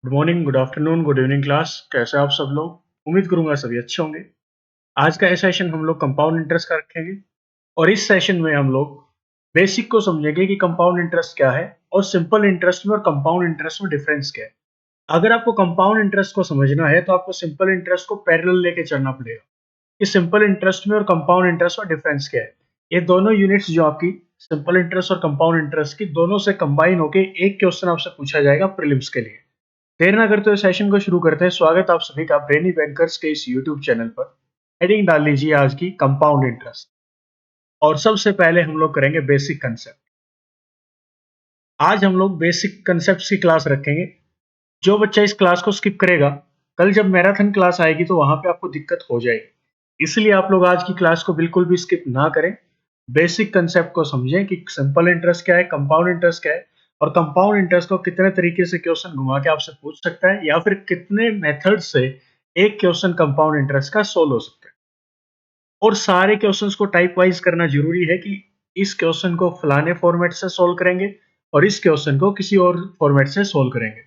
Good morning, good afternoon, good evening class. कैसे हैं आप सब लोग? उम्मीद करूंगा सभी अच्छे होंगे। आज का ये सेशन हम लोग कंपाउंड इंटरेस्ट का रखेंगे और इस सेशन में हम लोग बेसिक को समझेंगे कि कंपाउंड इंटरेस्ट क्या है और सिंपल इंटरेस्ट में और कंपाउंड इंटरेस्ट में डिफरेंस क्या है। अगर आपको कंपाउंड इंटरेस्ट को समझना है तो आपको सिंपल इंटरेस्ट को पैरेलल लेके चलना पड़ेगा कि सिंपल इंटरेस्ट में और कंपाउंड इंटरेस्ट में डिफरेंस क्या है। ये दोनों यूनिट्स जो आपकी सिंपल इंटरेस्ट और कंपाउंड इंटरेस्ट की दोनों से कंबाइन होके एक क्वेश्चन आपसे पूछा जाएगा प्रीलिम्स के लिए। देर ना करते हुए सेशन को शुरू करते हैं। स्वागत आप सभी का ब्रेनी बैंकर्स के इस यूट्यूब चैनल पर। हेडिंग डाल लीजिए आज की कंपाउंड इंटरेस्ट। और सबसे पहले हम लोग करेंगे बेसिक कंसेप्ट। आज हम लोग बेसिक कंसेप्ट की क्लास रखेंगे। जो बच्चा इस क्लास को स्किप करेगा, कल जब मैराथन क्लास आएगी तो वहां पे आपको दिक्कत हो जाएगी। इसलिए आप लोग आज की क्लास को बिल्कुल भी स्किप ना करें। बेसिक कंसेप्ट को समझें कि सिंपल इंटरेस्ट क्या है, कंपाउंड इंटरेस्ट क्या है और कंपाउंड इंटरेस्ट को कितने तरीके से क्वेश्चन घुमा के आपसे पूछ सकता है या फिर कितने मेथड से एक क्वेश्चन कंपाउंड इंटरेस्ट का सोल्व हो सकता है। और सारे क्वेश्चंस को टाइप वाइज करना जरूरी है कि इस क्वेश्चन को फलाने फॉर्मेट से सोल्व करेंगे और इस क्वेश्चन को किसी और फॉर्मेट से सोल्व करेंगे।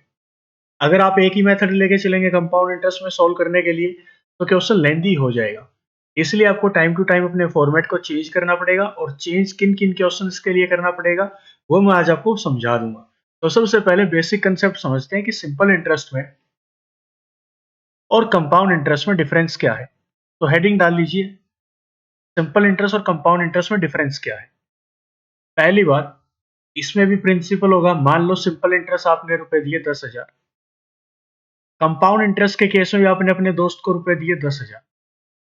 अगर आप एक ही मेथड लेके चलेंगे कंपाउंड इंटरेस्ट में सोल्व करने के लिए तो क्वेश्चन लेंदी हो जाएगा। इसलिए आपको टाइम टू टाइम अपने फॉर्मेट को चेंज करना पड़ेगा और चेंज किन किन क्वेश्चंस के लिए करना पड़ेगा वो मैं आज आपको समझा दूंगा। तो सबसे पहले बेसिक कंसेप्ट समझते हैं कि सिंपल इंटरेस्ट में और कंपाउंड इंटरेस्ट में डिफरेंस क्या है। तो हेडिंग डाल लीजिए, सिंपल इंटरेस्ट और कंपाउंड इंटरेस्ट में डिफरेंस क्या है। पहली बात, इसमें भी प्रिंसिपल होगा। मान लो सिंपल इंटरेस्ट आपने रुपए दिए 10,000, कंपाउंड इंटरेस्ट के केस में भी आपने अपने दोस्त को रुपए दिए 10,000।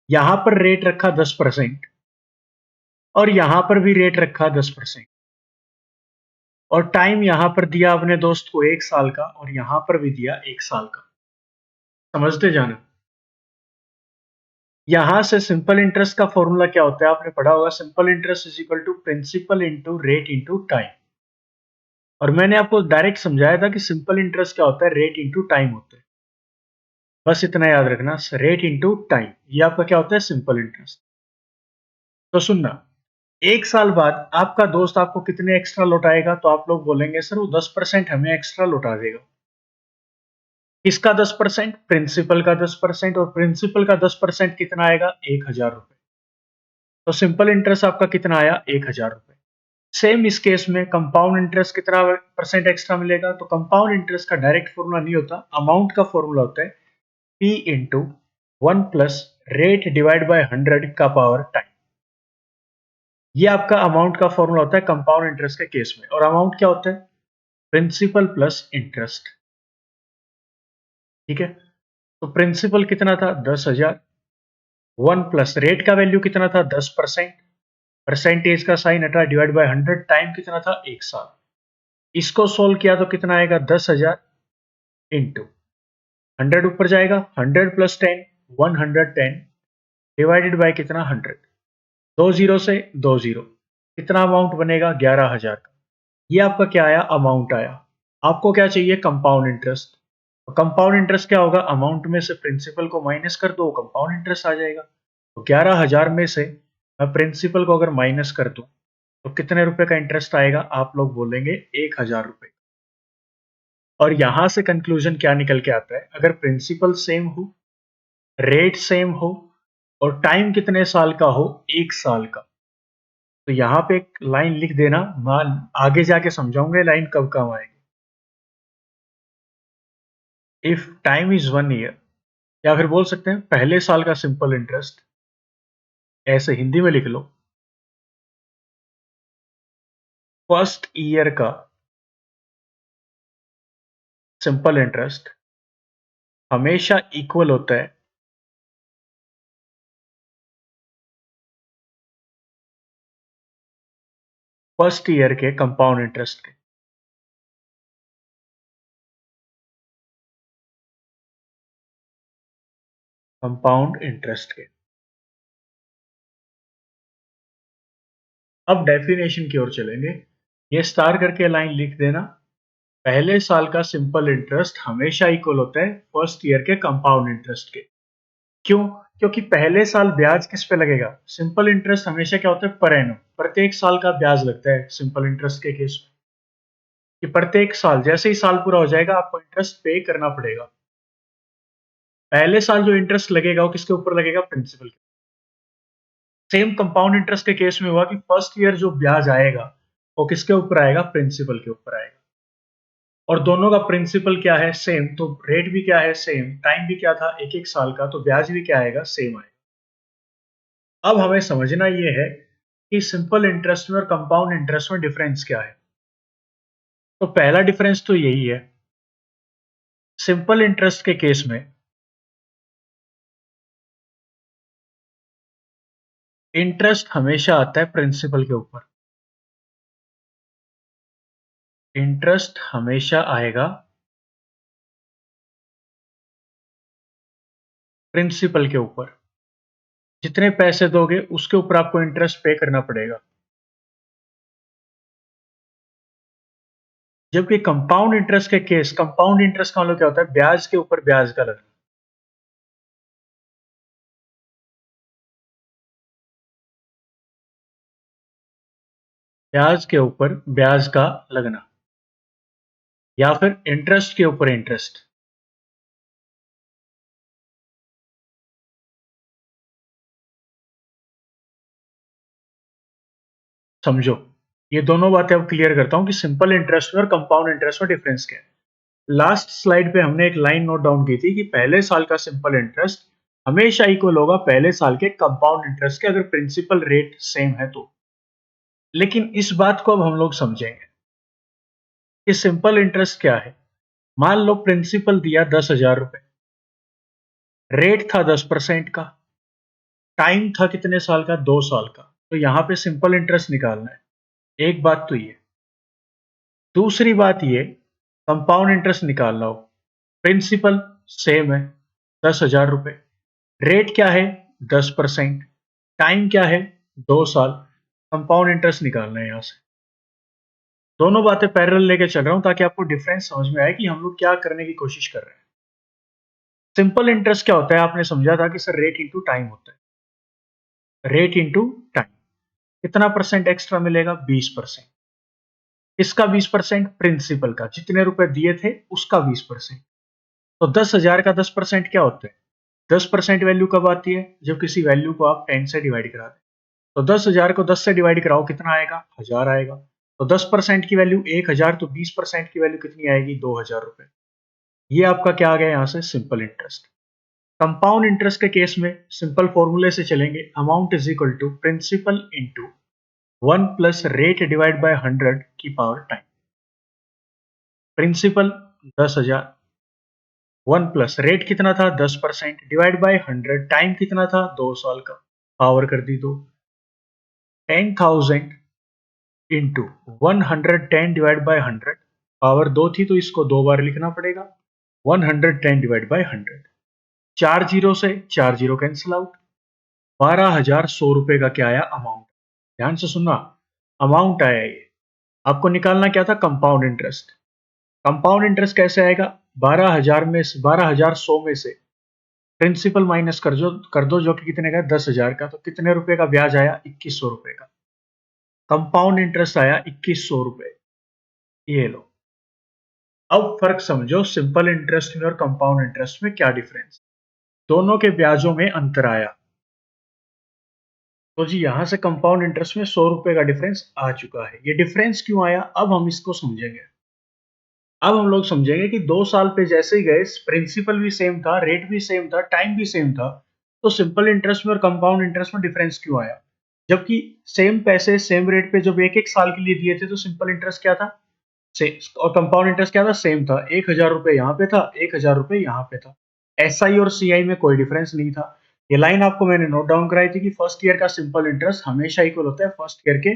यहां पर रेट रखा 10% और यहां पर भी रेट रखा 10% और टाइम यहां पर दिया अपने दोस्त को 1 साल का और यहां पर भी दिया 1 साल का। समझते जाना। यहां से सिंपल इंटरेस्ट का फॉर्मूला क्या होता है आपने पढ़ा होगा। Simple interest is equal to principal into rate into time. और मैंने आपको डायरेक्ट समझाया था कि सिंपल इंटरेस्ट क्या होता है, रेट इंटू टाइम होता है। बस इतना याद रखना, रेट इंटू टाइम, ये आपका क्या होता है, सिंपल इंटरेस्ट। तो सुनना, 1 साल बाद आपका दोस्त आपको कितने एक्स्ट्रा लौटाएगा तो आप लोग बोलेंगे सर वो 10% हमें एक्स्ट्रा लौटा देगा। किसका 10%? प्रिंसिपल का 10%। और प्रिंसिपल का 10% कितना आएगा? 1,000 रुपए। तो सिंपल इंटरेस्ट आपका कितना आया? 1,000 रुपए। सेम इस केस में कंपाउंड इंटरेस्ट कितना परसेंट एक्स्ट्रा मिलेगा? तो कंपाउंड इंटरेस्ट का डायरेक्ट फॉर्मूला नहीं होता, अमाउंट का फॉर्मूला होता है P into 1 plus rate divide by 100 का पावर टाइम। ये आपका अमाउंट का फॉर्मूला होता है कंपाउंड इंटरेस्ट के केस में। और अमाउंट क्या होता है? Principal plus interest. ठीक है, तो प्रिंसिपल कितना था? 10,000। 1 प्लस रेट का वैल्यू कितना था? 10%। परसेंटेज का साइन हटा, डिवाइड बाय 100। टाइम कितना था? 1 साल। इसको सोल्व किया तो कितना आएगा? 10,000 इंटू 100 ऊपर जाएगा, 100 प्लस 10, 110 डिवाइडेड बाय कितना? 100। दो जीरो से दो जीरो, कितना अमाउंट बनेगा? 11,000 का। ये आपका क्या आया? अमाउंट आया। आपको क्या चाहिए? Compound interest. कंपाउंड इंटरेस्ट क्या होगा? अमाउंट में से प्रिंसिपल को माइनस कर दो, कंपाउंड इंटरेस्ट आ जाएगा। तो 11,000 में से मैं प्रिंसिपल को अगर माइनस कर दूं तो कितने रुपए का इंटरेस्ट आएगा? आप लोग बोलेंगे 1,000 रुपए। और यहां से कंक्लूजन क्या निकल के आता है? अगर प्रिंसिपल सेम हो, रेट सेम हो और टाइम कितने साल का हो? 1 साल का, तो यहाँ पे एक लाइन लिख देना। मान आगे जाके समझाऊंगा लाइन कब काम आएगी। इफ टाइम इज 1 ईयर, या फिर बोल सकते हैं पहले साल का सिंपल इंटरेस्ट, ऐसे हिंदी में लिख लो। फर्स्ट ईयर का सिंपल इंटरेस्ट हमेशा इक्वल होता है फर्स्ट ईयर के कंपाउंड इंटरेस्ट के। कंपाउंड इंटरेस्ट के। अब डेफिनेशन की ओर चलेंगे। ये स्टार करके लाइन लिख देना। पहले साल का सिंपल इंटरेस्ट हमेशा इक्वल होता है फर्स्ट ईयर के कंपाउंड इंटरेस्ट के। क्यों? क्योंकि पहले साल ब्याज किस पे लगेगा? सिंपल इंटरेस्ट हमेशा क्या होता है? पर एनम, प्रत्येक साल का ब्याज लगता है सिंपल इंटरेस्ट के केस में। कि प्रत्येक साल जैसे ही साल पूरा हो जाएगा आपको इंटरेस्ट पे करना पड़ेगा। पहले साल जो इंटरेस्ट लगेगा वो किसके ऊपर लगेगा? प्रिंसिपल के। सेम कंपाउंड इंटरेस्ट के केस में हुआ कि फर्स्ट ईयर जो ब्याज आएगा वो किसके ऊपर आएगा? प्रिंसिपल के ऊपर आएगा। और दोनों का प्रिंसिपल क्या है? सेम। तो रेट भी क्या है? सेम। टाइम भी क्या था? एक एक साल का। तो ब्याज भी क्या आएगा? सेम आएगा। अब हमें समझना ये है कि सिंपल इंटरेस्ट में और कंपाउंड इंटरेस्ट में डिफरेंस क्या है। तो पहला डिफरेंस तो यही है, सिंपल इंटरेस्ट के केस में इंटरेस्ट हमेशा आता है प्रिंसिपल के ऊपर। इंटरेस्ट हमेशा आएगा प्रिंसिपल के ऊपर। जितने पैसे दोगे उसके ऊपर आपको इंटरेस्ट पे करना पड़ेगा। जबकि कंपाउंड इंटरेस्ट के केस, कंपाउंड इंटरेस्ट का मतलब क्या होता है? ब्याज के ऊपर ब्याज का लगना। ब्याज के ऊपर ब्याज का लगना, या फिर इंटरेस्ट के ऊपर इंटरेस्ट। समझो, ये दोनों बातें अब क्लियर करता हूं कि सिंपल इंटरेस्ट में और कंपाउंड इंटरेस्ट में डिफरेंस क्या है। लास्ट स्लाइड पे हमने एक लाइन नोट डाउन की थी कि पहले साल का सिंपल इंटरेस्ट हमेशा इक्वल होगा पहले साल के कंपाउंड इंटरेस्ट के, अगर प्रिंसिपल रेट सेम है तो। लेकिन इस बात को अब हम लोग समझेंगे कि सिंपल इंटरेस्ट क्या है। मान लो प्रिंसिपल दिया 10,000 रुपए, रेट था 10% का, टाइम था कितने साल का? 2 साल का। तो यहां पे सिंपल इंटरेस्ट निकालना है। एक बात तो ये। दूसरी बात ये, कंपाउंड इंटरेस्ट निकालना हो। प्रिंसिपल सेम है 10,000 रुपए, रेट क्या है? 10%, टाइम क्या है? 2 साल। कंपाउंड इंटरेस्ट निकालना है यहां से। दोनों बातें पैरेलल लेके चल रहा हूं ताकि आपको डिफरेंस समझ में आए कि हम लोग क्या करने की कोशिश कर रहे हैं। सिंपल इंटरेस्ट क्या होता है? आपने समझा था कि सर रेट इंटू टाइम होता है। Rate into time. कितना परसेंट एक्स्ट्रा मिलेगा? 20%। इसका 20%? प्रिंसिपल का, जितने रुपए दिए थे उसका 20%। तो 10,000 का 10% क्या होता है? 10% वैल्यू कब आती है? जब किसी वैल्यू को आप 10 से डिवाइड करा दें। तो 10,000 को 10 से डिवाइड कराओ, कितना आएगा? 1000 आएगा। तो 10% की वैल्यू 1000, तो 20% की वैल्यू कितनी आएगी? 2,000 रुपए। ये आपका क्या आ गया यहां से? Simple interest. कंपाउंड इंटरेस्ट के केस में सिंपल फॉर्मूले से चलेंगे। Amount is equal to principal into 1 plus rate divide by 100 की power time. Principal 10,000, 1 plus rate कितना था? 10%, डिवाइड बाय 100, टाइम कितना था? 2 साल का। पावर कर दी तो 10,000 इंटू 110 डिवाइड बाय 100। पावर 2 थी तो इसको 2 बार लिखना पड़ेगा। 110 डिवाइड बाय 100। 4 जीरो से 4 जीरो कैंसिल आउट। 12,100 रुपए का क्या आया? अमाउंट। ध्यान से सुनना, अमाउंट आया ये। आपको निकालना क्या था? Compound interest. कंपाउंड इंटरेस्ट कैसे आएगा? 12,000 में से 12,100 में से प्रिंसिपल माइनस कर दो जो कि कितने का? 10,000 का। तो कितने रुपए का ब्याज आया? 2,100 रुपए का। कंपाउंड इंटरेस्ट आया 2,100 रुपए। ये लो। अब फर्क समझो, सिंपल इंटरेस्ट में और कंपाउंड इंटरेस्ट में क्या डिफरेंस। दोनों के ब्याजों में अंतर आया। तो जी यहां से कंपाउंड इंटरेस्ट में 100 रुपए का डिफरेंस आ चुका है। ये डिफरेंस क्यों आया, अब हम इसको समझेंगे। अब हम लोग समझेंगे कि 2 साल पे जैसे ही गए, प्रिंसिपल भी सेम था, रेट भी सेम था, टाइम भी सेम था, तो सिंपल इंटरेस्ट में और कंपाउंड इंटरेस्ट में डिफरेंस क्यों आया? जबकि सेम पैसे सेम रेट पे जब एक एक साल के लिए दिए थे तो सिंपल इंटरेस्ट क्या था? और कंपाउंड इंटरेस्ट क्या था? सेम था। 1,000 रुपए यहाँ पे था, 1,000 रुपए यहाँ पे था। एसआई और सीआई में कोई डिफरेंस नहीं था। ये लाइन आपको मैंने नोट डाउन कराई थी कि फर्स्ट ईयर का सिंपल इंटरेस्ट हमेशा इक्वल होता है फर्स्ट ईयर के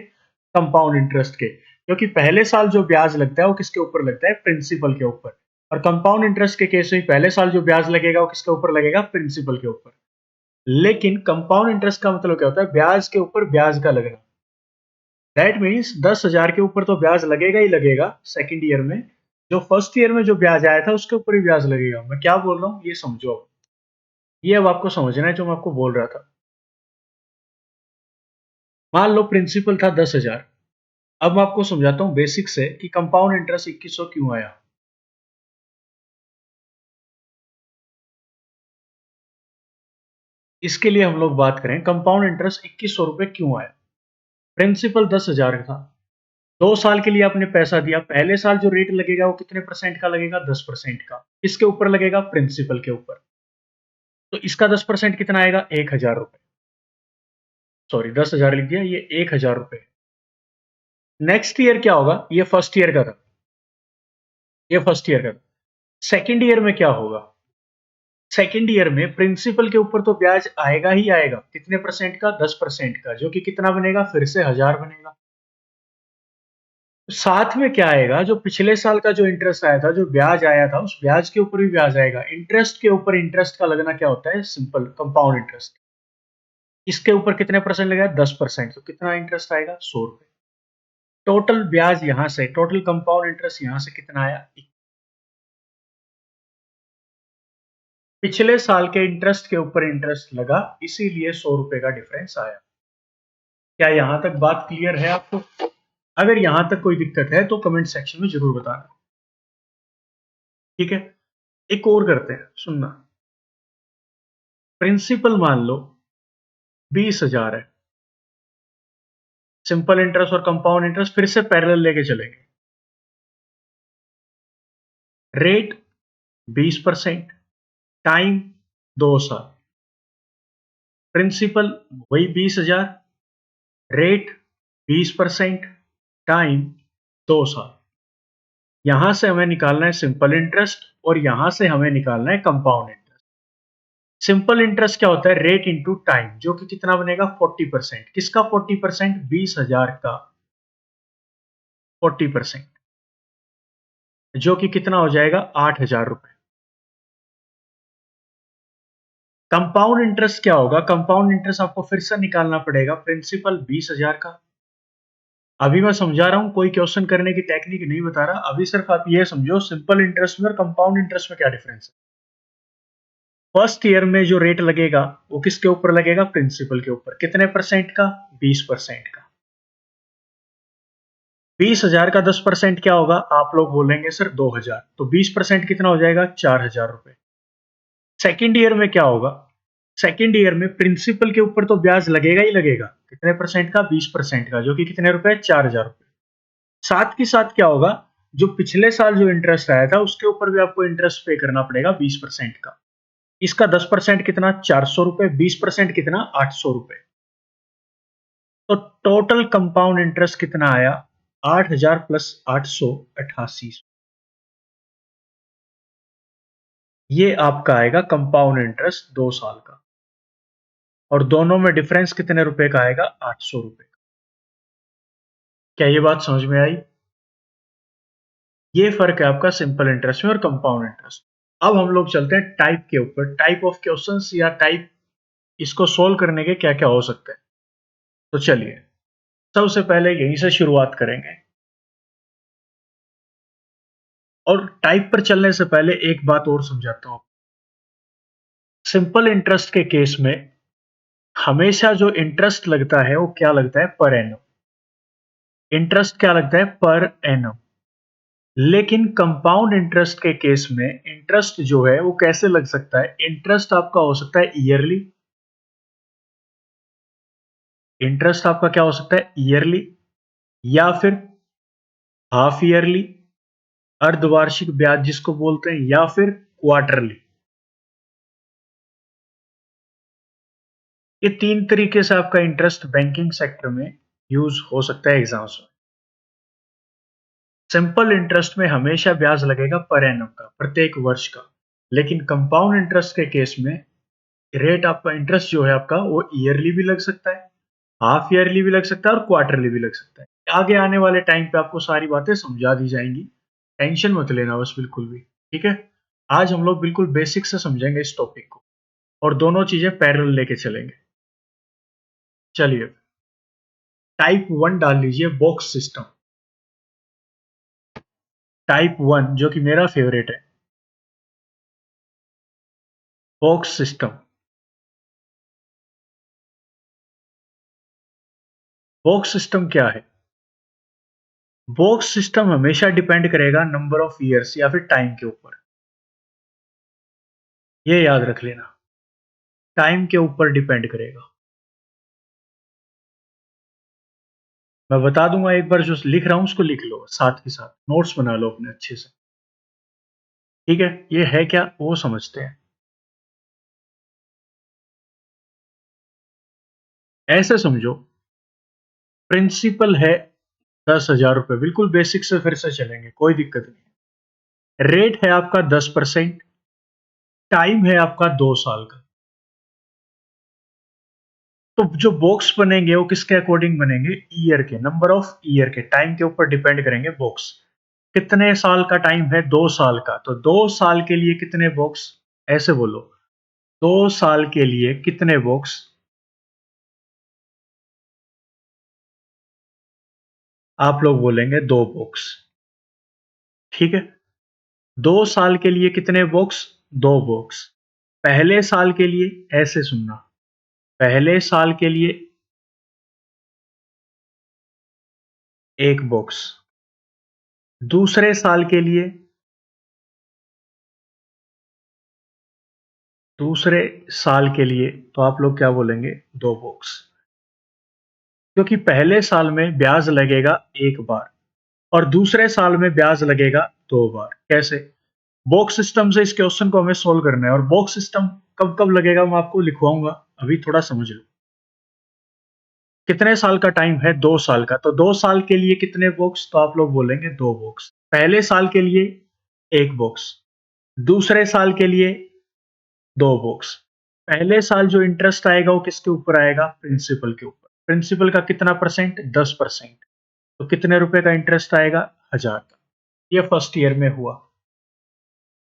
कंपाउंड इंटरेस्ट के, क्योंकि पहले साल जो ब्याज लगता है वो किसके ऊपर लगता है? प्रिंसिपल के ऊपर। और कंपाउंड इंटरेस्ट के केस में पहले साल जो ब्याज लगेगा वो किसके ऊपर लगेगा? प्रिंसिपल के ऊपर। लेकिन कंपाउंड इंटरेस्ट का मतलब क्या होता है? ब्याज के ऊपर ब्याज का लगना। दैट मीन्स 10,000 के ऊपर तो ब्याज लगेगा ही लगेगा सेकंड ईयर में, जो फर्स्ट ईयर में जो ब्याज आया था उसके ऊपर ही ब्याज लगेगा। मैं क्या बोल रहा हूँ ये समझो। ये अब आपको समझना है जो मैं आपको बोल रहा था। मान लो प्रिंसिपल था 10,000, अब मैं आपको समझाता हूँ बेसिक से कि कंपाउंड इंटरेस्ट 2100 क्यों आया। इसके लिए हम लोग बात करें कंपाउंड इंटरेस्ट 2100 रुपए क्यों आया। प्रिंसिपल 10,000 था, 2 साल के लिए आपने पैसा दिया, पहले साल जो रेट लगेगा वो कितने परसेंट का लगेगा, 10% का। इसके ऊपर लगेगा प्रिंसिपल के ऊपर, तो इसका 10% कितना आएगा, 1,000 रुपए। सॉरी 10,000 लिख दिया, ये 1,000 रुपए। नेक्स्ट ईयर क्या होगा, ये फर्स्ट ईयर का था, ये फर्स्ट ईयर का था। सेकेंड ईयर में क्या होगा, सेकेंड ईयर में प्रिंसिपल के ऊपर तो ब्याज आएगा ही आएगा, कितने परसेंट का, 10% का, जो कि कितना बनेगा, फिर से 1,000 बनेगा। साथ में क्या आएगा, जो पिछले साल का जो इंटरेस्ट आया था, जो ब्याज आया था, उस ब्याज के ऊपर भी ब्याज आएगा। इंटरेस्ट के ऊपर इंटरेस्ट का लगना क्या होता है, सिंपल कंपाउंड इंटरेस्ट। इसके ऊपर कितने परसेंट लगेगा, 10%, तो कितना इंटरेस्ट आएगा, 100 रुपए। टोटल ब्याज यहां से, टोटल कंपाउंड इंटरेस्ट यहां से कितना आया, पिछले साल के इंटरेस्ट के ऊपर इंटरेस्ट लगा, इसीलिए 100 रुपए का डिफरेंस आया। क्या यहां तक बात क्लियर है आपको? अगर यहां तक कोई दिक्कत है तो कमेंट सेक्शन में जरूर बताना। ठीक है, एक और करते हैं, सुनना। प्रिंसिपल मान लो 20,000 है, सिंपल इंटरेस्ट और कंपाउंड इंटरेस्ट फिर से पैरेलल लेके चलेंगे। रेट 20%, टाइम 2 साल, प्रिंसिपल वही 20,000, रेट 20%, टाइम 2 साल। यहां से हमें निकालना है सिंपल इंटरेस्ट और यहां से हमें निकालना है कंपाउंड इंटरेस्ट। सिंपल इंटरेस्ट क्या होता है, रेट इंटू टाइम, जो कि कितना बनेगा, 40%। किसका 40%, 20,000 का 40%, जो कि कितना हो जाएगा, 8,000 रुपए। कंपाउंड इंटरेस्ट क्या होगा, कंपाउंड इंटरेस्ट आपको फिर से निकालना पड़ेगा, प्रिंसिपल 20,000 का। अभी मैं समझा रहा हूं, कोई क्वेश्चन करने की टेक्निक नहीं बता रहा, अभी सिर्फ आप ये समझो सिंपल इंटरेस्ट में और कंपाउंड इंटरेस्ट में क्या डिफरेंस है। फर्स्ट ईयर में जो रेट लगेगा वो किसके ऊपर लगेगा, प्रिंसिपल के ऊपर, कितने परसेंट का, 20% का। 20,000 का 10% क्या होगा, आप लोग बोलेंगे सर 2,000, तो 20% कितना हो जाएगा, 4,000 रुपए। सेकेंड ईयर में क्या होगा, सेकेंड ईयर में प्रिंसिपल के ऊपर तो ब्याज लगेगा ही लगेगा, कितने परसेंट का, 20% का, जो कि कितने रुपए, 4,000 रुपए। साथ के साथ क्या होगा, जो पिछले साल जो इंटरेस्ट आया था उसके ऊपर भी आपको इंटरेस्ट पे करना पड़ेगा 20% का। इसका 10% कितना, 400 रुपए, 20% कितना, 800 रुपए। तो टोटल कंपाउंड इंटरेस्ट कितना आया, 8,000 प्लस 800, 88। ये आपका आएगा कंपाउंड इंटरेस्ट 2 साल का, और दोनों में डिफरेंस कितने रुपए का आएगा, 800 रुपए। क्या ये बात समझ में आई? ये फर्क है आपका सिंपल इंटरेस्ट में और कंपाउंड इंटरेस्ट। अब हम लोग चलते हैं टाइप के ऊपर, टाइप ऑफ क्वेश्चंस या टाइप, इसको सोल्व करने के क्या क्या हो सकते हैं। तो चलिए सबसे पहले यहीं से शुरुआत करेंगे। और टाइप पर चलने से पहले एक बात और समझाता हूं। सिंपल इंटरेस्ट के केस में हमेशा जो इंटरेस्ट लगता है वो क्या लगता है, पर एनम। इंटरेस्ट क्या लगता है, पर एनम। लेकिन कंपाउंड इंटरेस्ट के केस में इंटरेस्ट जो है वो कैसे लग सकता है, इंटरेस्ट आपका हो सकता है ईयरली। इंटरेस्ट आपका क्या हो सकता है, ईयरली, या फिर हाफ ईयरली, अर्धवार्षिक ब्याज जिसको बोलते हैं, या फिर क्वार्टरली। ये तीन तरीके से आपका इंटरेस्ट बैंकिंग सेक्टर में यूज हो सकता है एग्जाम्स में। सिंपल इंटरेस्ट में हमेशा ब्याज लगेगा पर एनम का, प्रत्येक वर्ष का। लेकिन कंपाउंड इंटरेस्ट के केस में रेट आपका, इंटरेस्ट जो है आपका, वो ईयरली भी लग सकता है, हाफ ईयरली भी लग सकता है और क्वार्टरली भी लग सकता है। आगे आने वाले टाइम पे आपको सारी बातें समझा दी जाएंगी, टेंशन मत लेना बस बिल्कुल भी। ठीक है, आज हम लोग बिल्कुल बेसिक से समझेंगे इस टॉपिक को और दोनों चीजें पैरेलल लेके चलेंगे। चलिए टाइप 1 डाल लीजिए, बॉक्स सिस्टम। टाइप 1 जो कि मेरा फेवरेट है, बॉक्स सिस्टम। बॉक्स सिस्टम क्या है, बॉक्स सिस्टम हमेशा डिपेंड करेगा नंबर ऑफ ईयर्स या फिर टाइम के ऊपर, ये याद रख लेना, टाइम के ऊपर डिपेंड करेगा। मैं बता दूंगा एक बार, जो लिख रहा हूं उसको लिख लो, साथ के साथ नोट्स बना लो अपने अच्छे से। ठीक है, ये है क्या वो समझते हैं। ऐसे समझो, प्रिंसिपल है 10,000 रुपए, बिल्कुल बेसिक से फिर से चलेंगे, कोई दिक्कत नहीं। रेट है आपका 10%, टाइम है आपका 2 साल का। तो जो बॉक्स बनेंगे वो किसके अकॉर्डिंग बनेंगे, ईयर के, नंबर ऑफ ईयर के, टाइम के ऊपर डिपेंड करेंगे बॉक्स। कितने साल का टाइम है, 2 साल का, तो 2 साल के लिए कितने बॉक्स, ऐसे बोलो, 2 साल के लिए कितने बॉक्स, आप लोग बोलेंगे 2 बॉक्स। ठीक है, 2 साल के लिए कितने बॉक्स, 2 बॉक्स। पहले साल के लिए ऐसे सुनना, पहले साल के लिए 1 बॉक्स, दूसरे साल के लिए, दूसरे साल के लिए तो आप लोग क्या बोलेंगे, 2 बॉक्स। क्योंकि पहले साल में ब्याज लगेगा 1 बार और दूसरे साल में ब्याज लगेगा 2 बार। कैसे, बॉक्स सिस्टम से इस क्वेश्चन को हमें सोल्व करना है, और बॉक्स सिस्टम कब कब लगेगा मैं आपको लिखवाऊंगा, अभी थोड़ा समझ लो। कितने साल का टाइम है, 2 साल का, तो 2 साल के लिए कितने बॉक्स, तो आप लोग बोलेंगे 2 बॉक्स। पहले साल के लिए 1 बॉक्स, दूसरे साल के लिए 2 बॉक्स। पहले साल जो इंटरेस्ट आएगा वो किसके ऊपर आएगा, प्रिंसिपल के ऊपर। प्रिंसिपल का कितना परसेंट, 10%, तो कितने रुपए का इंटरेस्ट आएगा, 1,000 का। ये फर्स्ट ईयर में हुआ।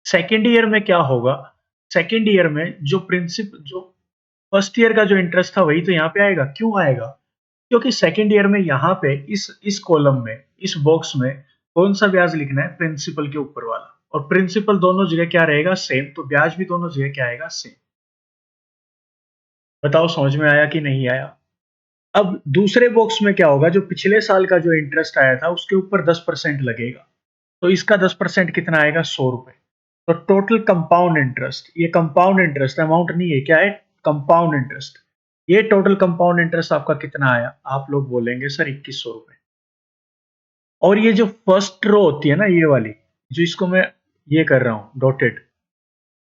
सेकेंड ईयर में क्या होगा, सेकेंड ईयर में जो फर्स्ट ईयर का जो इंटरेस्ट था वही तो यहाँ पे आएगा। क्यों आएगा, क्योंकि सेकेंड ईयर में यहाँ पे इस कॉलम में, इस बॉक्स में कौन सा ब्याज लिखना है, प्रिंसिपल के ऊपर वाला, और प्रिंसिपल दोनों जगह क्या रहेगा, सेम, तो ब्याज भी दोनों जगह क्या आएगा, सेम। बताओ समझ में आया कि नहीं आया। अब दूसरे बॉक्स में क्या होगा, जो पिछले साल का जो इंटरेस्ट आया था उसके ऊपर 10% लगेगा, तो इसका 10% कितना आएगा, 100 रुपए। तो टोटल कंपाउंड इंटरेस्ट, ये कंपाउंड इंटरेस्ट अमाउंट नहीं है, क्या है, कंपाउंड इंटरेस्ट। ये टोटल कंपाउंड इंटरेस्ट आपका कितना आया, आप लोग बोलेंगे सर 2100 रुपए। और ये जो फर्स्ट रो होती है ना, ये वाली, जो इसको मैं ये कर रहा हूं डॉटेड,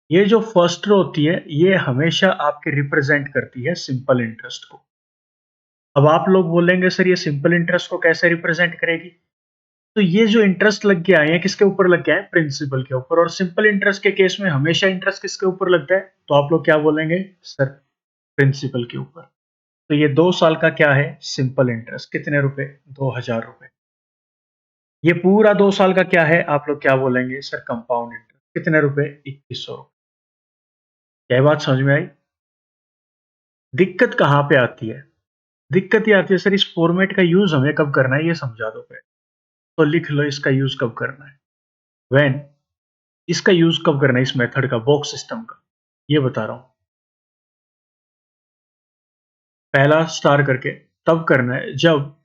ये जो फर्स्ट रो होती है ये हमेशा आपके रिप्रेजेंट करती है सिंपल इंटरेस्ट को। अब आप लोग बोलेंगे सर ये सिंपल इंटरेस्ट को कैसे रिप्रेजेंट करेगी, तो ये जो इंटरेस्ट लग के आए हैं किसके ऊपर लग गया है, प्रिंसिपल के ऊपर। और सिंपल इंटरेस्ट के केस में हमेशा इंटरेस्ट किसके ऊपर लगता है, तो आप लोग क्या बोलेंगे, सर प्रिंसिपल के ऊपर। तो ये 2 साल का क्या है, सिंपल इंटरेस्ट, कितने रुपए, 2,000 रुपए। ये पूरा 2 साल का क्या है, आप लोग क्या बोलेंगे, सर कंपाउंड इंटरेस्ट, कितने रुपए, 2100 रुपए। क्या बात समझ में आई। दिक्कत कहाँ पे आती है, दिक्कत ये आती है सर इस फॉर्मेट का यूज हमें कब करना है, ये समझा दो पहले। तो लिख लो इसका यूज कब करना है, व्हेन, इसका यूज कब करना है, इस मेथड का, बॉक्स सिस्टम का, ये बता रहा हूं। पहला स्टार करके तब करना है जब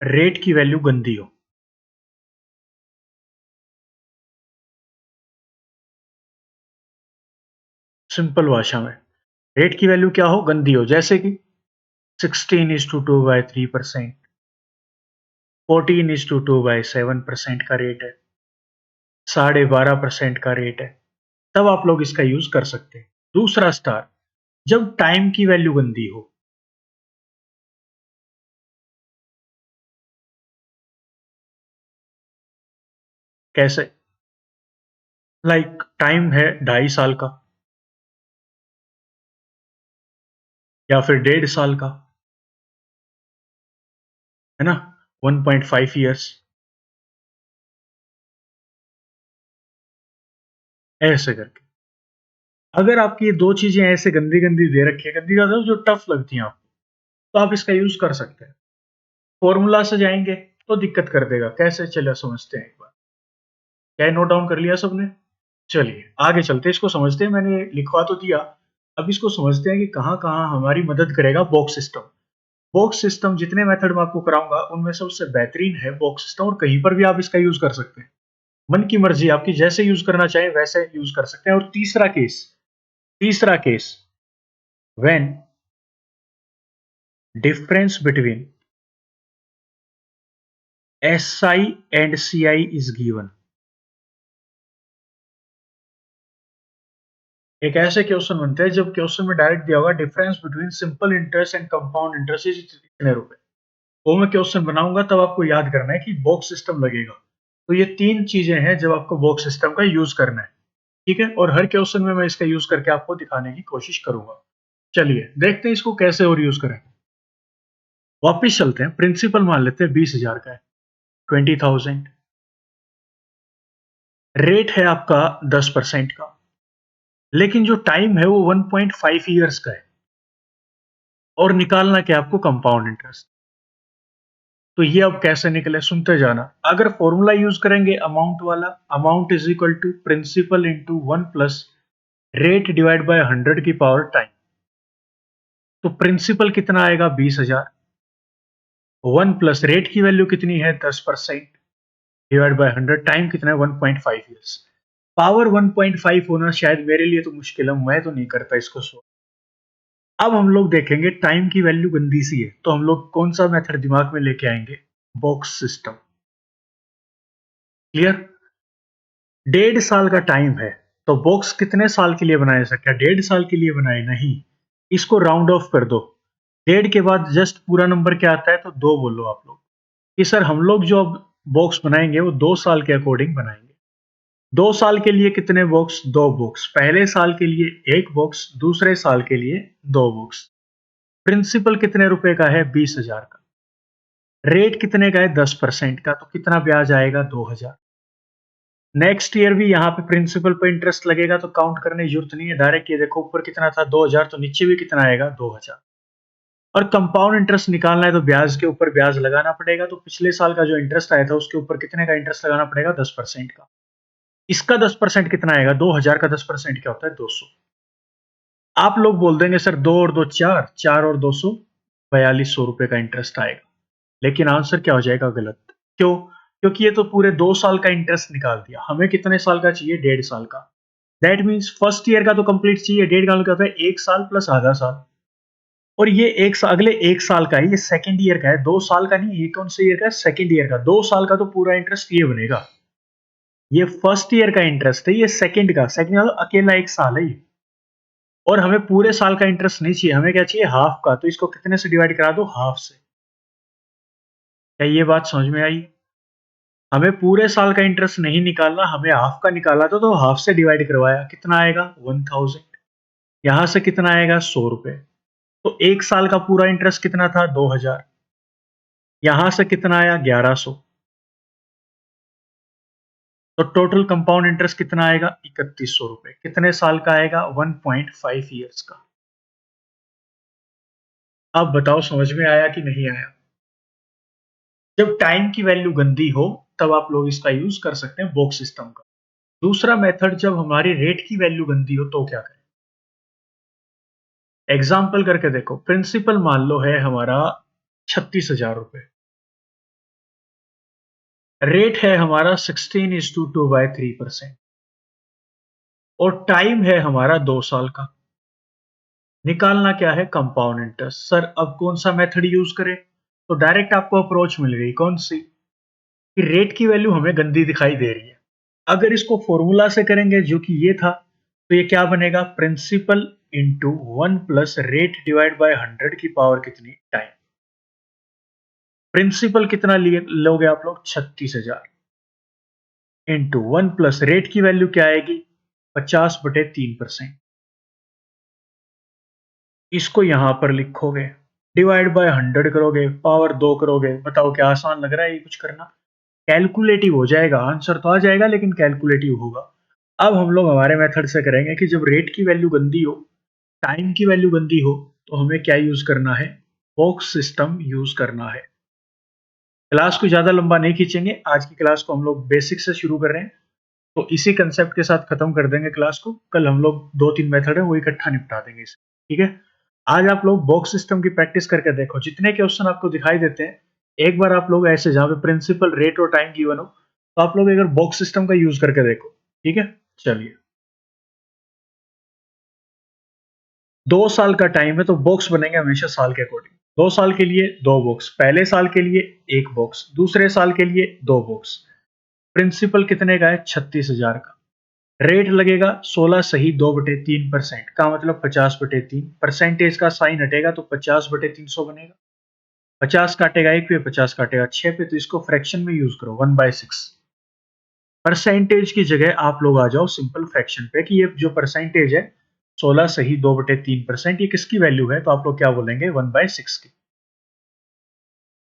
रेट की वैल्यू गंदी हो। सिंपल भाषा में, रेट की वैल्यू क्या हो, गंदी हो, जैसे कि 16:2/3%, 14:2/7% का रेट है, 12.5% का रेट है, तब आप लोग इसका यूज कर सकते हैं। दूसरा स्टार, जब टाइम की वैल्यू गंदी हो। कैसे, लाइक टाइम है 2.5 साल का, या फिर 1.5 साल का, है ना, 1.5 ईयर्स, ऐसे करके। अगर आपकी ये दो चीजें ऐसे गंदी गंदी दे रखी है, गंदी का मतलब जो टफ लगती हैं आपको, तो आप इसका यूज कर सकते हैं। फॉर्मूला से जाएंगे तो दिक्कत कर देगा, कैसे, चलो समझते हैं एक बार। क्या नोट डाउन कर लिया सबने, चलिए आगे चलते हैं, इसको समझते हैं। मैंने लिखवा तो दिया, अब इसको समझते हैं कि कहाँ कहाँ हमारी मदद करेगा बॉक्स सिस्टम। बॉक्स सिस्टम जितने मेथड में आपको कराऊंगा उनमें सबसे बेहतरीन है बॉक्स सिस्टम, और कहीं पर भी आप इसका यूज कर सकते हैं। मन की मर्जी आपकी, जैसे यूज करना चाहे वैसे यूज कर सकते हैं। और तीसरा case when difference between SI and CI is given. एक ऐसे क्वेश्चन बनते हैं जब क्वेश्चन में डायरेक्ट दिया होगा difference between simple interest and compound interest is इतने रुपए, वो मैं क्वेश्चन बनाऊंगा तब आपको याद करना है कि बॉक्स सिस्टम लगेगा। तो ये 3 चीजें हैं जब आपको बॉक्स सिस्टम का यूज करना है, ठीक है। और हर क्वेश्चन में मैं इसका यूज करके आपको दिखाने की कोशिश करूंगा। चलिए देखते हैं इसको कैसे और यूज करें। वापिस चलते हैं, प्रिंसिपल मान लेते हैं 20,000 का है, 20,000। रेट है आपका 10% का, लेकिन जो टाइम है वो 1.5 ईयर्स का है, और निकालना क्या आपको कंपाउंड इंटरेस्ट। तो ये अब कैसे निकले सुनते जाना। अगर फॉर्मूला यूज करेंगे अमाउंट वाला, amount is equal to principal into 1 plus rate divide by 100 की पावर टाइम। तो प्रिंसिपल कितना आएगा 20,000, 1 प्लस रेट की वैल्यू कितनी है 10% डिवाइड बाय 100, टाइम कितना है 1.5 ईयर्स। पावर 1.5 होना शायद मेरे लिए तो मुश्किल है, मैं तो नहीं करता इसको सो। अब हम लोग देखेंगे टाइम की वैल्यू गंदी सी है, तो हम लोग कौन सा मेथड दिमाग में लेके आएंगे, बॉक्स सिस्टम। क्लियर। 1.5 साल का टाइम है, तो बॉक्स कितने साल के लिए बनाया सकता है, 1.5 साल के लिए बनाए नहीं। इसको राउंड ऑफ कर दो, 1.5 के बाद जस्ट पूरा नंबर क्या आता है तो 2 बोलो आप लोग कि सर हम लोग जो अब बॉक्स बनाएंगे वो 2 साल के अकॉर्डिंग बनाएंगे। 2 साल के लिए कितने बॉक्स, 2 बॉक्स। पहले साल के लिए 1 बॉक्स, दूसरे साल के लिए 2 बॉक्स। प्रिंसिपल कितने रुपए का है 20,000 का, रेट कितने का है 10% का, तो कितना ब्याज आएगा 2,000। नेक्स्ट ईयर भी यहाँ पे प्रिंसिपल पे इंटरेस्ट लगेगा, तो काउंट करने की जरूरत नहीं है, डायरेक्ट ये देखो ऊपर कितना था 2,000, तो नीचे भी कितना आएगा 2,000। और कंपाउंड इंटरेस्ट निकालना है तो ब्याज के ऊपर ब्याज लगाना पड़ेगा, तो पिछले साल का जो इंटरेस्ट आया था उसके ऊपर कितने का इंटरेस्ट लगाना पड़ेगा 10% का। इसका 10% कितना आएगा, 2,000 का 10% क्या होता है 200। आप लोग बोल देंगे सर 2 और 2 4, 4 और 200 4200 रुपए का इंटरेस्ट आएगा, लेकिन आंसर क्या हो जाएगा गलत। क्यों, क्योंकि ये तो पूरे 2 साल का इंटरेस्ट निकाल दिया, हमें कितने साल का चाहिए 1.5 साल का। दैट मीन्स फर्स्ट ईयर का तो कंप्लीट चाहिए, 1.5 का क्या होता है 1 साल प्लस आधा साल। और ये एक साल, अगले 1 साल का है, ये सेकंड ईयर का है, 2 साल का नहीं। ये कौन से ईयर का है, सेकंड ईयर का। 2 साल का तो पूरा इंटरेस्ट ये बनेगा, ये फर्स्ट ईयर का इंटरेस्ट है, ये सेकंड का, सेकंड मतलब अकेला 1 साल है ये। और हमें पूरे साल का इंटरेस्ट नहीं चाहिए, हमें क्या चाहिए हाफ का, तो इसको कितने से डिवाइड करा दो, हाफ से। क्या ये बात समझ में आई। हमें पूरे साल का इंटरेस्ट नहीं निकालना, हमें हाफ का निकाला था, तो हाफ से डिवाइड करवाया, कितना आएगा 1000। यहां से कितना आएगा 100 रुपए। तो 1 साल का पूरा इंटरेस्ट कितना था 2,000, यहां से कितना आया 1100। तो टोटल कंपाउंड इंटरेस्ट कितना आएगा 3100 रुपए। कितने साल का आएगा 1.5 ईयर्स का। अब बताओ समझ में आया कि नहीं आया। जब टाइम की वैल्यू गंदी हो तब आप लोग इसका यूज कर सकते हैं बॉक्स सिस्टम का। दूसरा मेथड, जब हमारी रेट की वैल्यू गंदी हो तो क्या करें। एग्जाम्पल करके देखो, प्रिंसिपल मान लो है हमारा 36,000 रुपए, रेट है हमारा 16:2/3%, और टाइम है हमारा 2 साल का। निकालना क्या है कंपाउंड इंटरेस्ट। सर अब कौन सा मेथड यूज करें, तो डायरेक्ट आपको अप्रोच मिल गई कौन सी, कि रेट की वैल्यू हमें गंदी दिखाई दे रही है। अगर इसको फॉर्मूला से करेंगे जो कि ये था, तो ये क्या बनेगा, principal into 1 plus rate divide by 100 की पावर कितनी, टाइम। प्रिंसिपल कितना लिए लोगे आप लोग 36,000, इंटू 1 प्लस रेट की वैल्यू क्या आएगी 50/3%। इसको यहां पर लिखोगे, डिवाइड बाय 100 करोगे, पावर 2 करोगे। बताओ क्या आसान लग रहा है ये कुछ करना। कैलकुलेटिव हो जाएगा, आंसर तो आ जाएगा लेकिन कैलकुलेटिव होगा। अब हम लोग हमारे मेथड से करेंगे कि जब रेट की वैल्यू गंदी हो, टाइम की वैल्यू गंदी हो, तो हमें क्या यूज करना है, बॉक्स सिस्टम यूज करना है। क्लास को ज्यादा लंबा नहीं खींचेंगे, आज की क्लास को हम लोग बेसिक से शुरू कर रहे हैं, तो इसी कंसेप्ट के साथ खत्म कर देंगे क्लास को। कल हम लोग 2-3 मेथड है वो इकट्ठा निपटा देंगे इसे, ठीक है। आज आप लोग बॉक्स सिस्टम की प्रैक्टिस करके देखो, जितने क्वेश्चन आपको दिखाई देते हैं एक बार आप लोग ऐसे जहां पे प्रिंसिपल, रेट और टाइम गिवन हो, तो आप लोग एक बार बॉक्स सिस्टम का यूज करके देखो। ठीक है, चलिए। 2 साल का टाइम है तो बॉक्स बनेंगे हमेशा साल के अकॉर्डिंग। 2 साल के लिए 2 बॉक्स, पहले साल के लिए 1 बॉक्स, दूसरे साल के लिए 2 बॉक्स। प्रिंसिपल कितने का है? 36,000 का। रेट लगेगा 16 सही 2/3% का मतलब 50/3। परसेंटेज का साइन हटेगा तो 50/300 बनेगा। 50 काटेगा 1 पे, 50 काटेगा 6 पे, तो इसको फ्रैक्शन में यूज करो 1/6। परसेंटेज की जगह आप लोग आ जाओ सिंपल फ्रैक्शन पे कि ये जो परसेंटेज है 16 सही 2/3%, ये किसकी वैल्यू है? तो आप लोग क्या बोलेंगे? 1/6 की।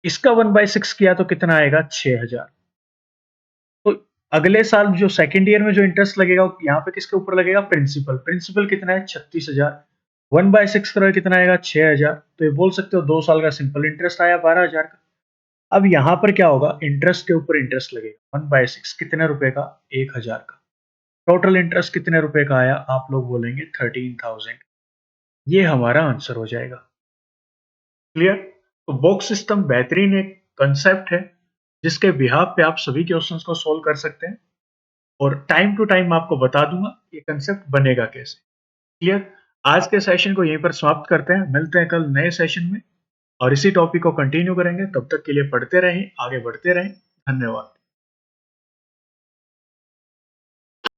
इसका 1/6 किया तो कितना आएगा? 6,000। तो अगले साल जो सेकेंड ईयर में जो इंटरेस्ट लगेगा यहाँ पे किसके ऊपर लगेगा? प्रिंसिपल। प्रिंसिपल कितना है? 36,000। 1/6 करोगे कितना आएगा? 6,000। तो ये बोल सकते हो 2 साल का सिंपल इंटरेस्ट आया 12,000 का। अब यहाँ पर क्या होगा? इंटरेस्ट के ऊपर इंटरेस्ट लगेगा 1/6 कितने रुपए का? 1,000 का। टोटल इंटरेस्ट कितने रुपए का आया? आप लोग बोलेंगे 13,000। ये हमारा आंसर हो जाएगा। क्लियर? तो बॉक्स सिस्टम बेहतरीन एक कंसेप्ट है जिसके बिहाफ पे आप सभी क्वेश्चंस को सोल्व कर सकते हैं, और टाइम टू टाइम आपको बता दूंगा ये कंसेप्ट बनेगा कैसे। क्लियर? आज के सेशन को यहीं पर समाप्त करते हैं, मिलते हैं कल नए सेशन में और इसी टॉपिक को कंटिन्यू करेंगे। तब तक के लिए पढ़ते रहें, आगे बढ़ते रहें। धन्यवाद।